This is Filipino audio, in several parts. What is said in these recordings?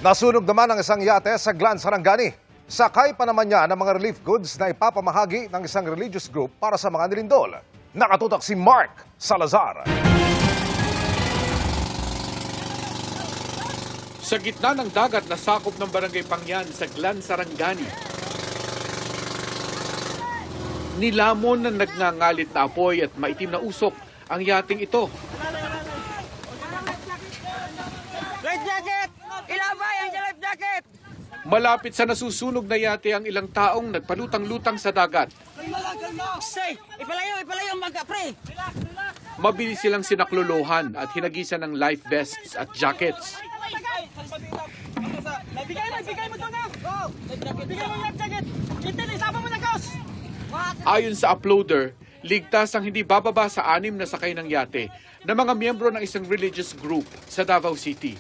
Nasunog naman ang isang yate sa Glan, Sarangani. Sakay pa naman niya ng mga relief goods na ipapamahagi ng isang religious group para sa mga nilindol. Nakatutok si Mark Salazar. Sa gitna ng dagat na sakop ng Barangay Pangyan sa Glan, Sarangani, nilamon ng nagngangalit na apoy at maitim na usok ang yating ito. Life jacket! Ilabay ang life jacket! Malapit sa nasusunog na yate ang ilang taong nagpalutang-lutang sa dagat. Say, ipalayo mga pre! Mabilis silang sinakluluhan at hinagisan ng life vests at jackets. Bigay mo doon na! Bigay mo yung life jacket! Intel, isama mo na kaos! Ayon sa uploader, ligtas ang hindi bababa sa 6 na sakay ng yate na mga miyembro ng isang religious group sa Davao City.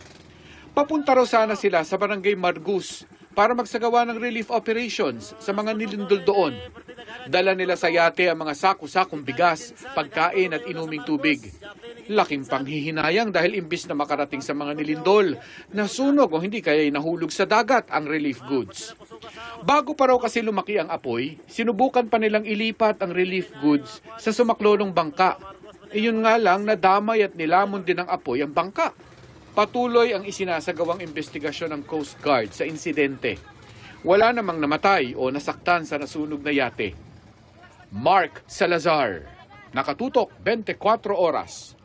Papunta raw sana sila sa Barangay Margus para magsagawa ng relief operations sa mga nilindol doon. Dala nila sa yate ang mga sako-sakong bigas, pagkain at inuming tubig. Laking panghihinayang dahil imbis na makarating sa mga nilindol, nasunog o hindi kaya'y nahulog sa dagat ang relief goods. Bago pa raw kasi lumaki ang apoy, sinubukan pa nilang ilipat ang relief goods sa sumaklolong bangka. Iyon nga lang, nadamay at nilamon din ng apoy ang bangka. Patuloy ang isinasagawang investigasyon ng Coast Guard sa insidente. Wala namang namatay o nasaktan sa nasunog na yate. Mark Salazar, Nakatutok 24 Oras.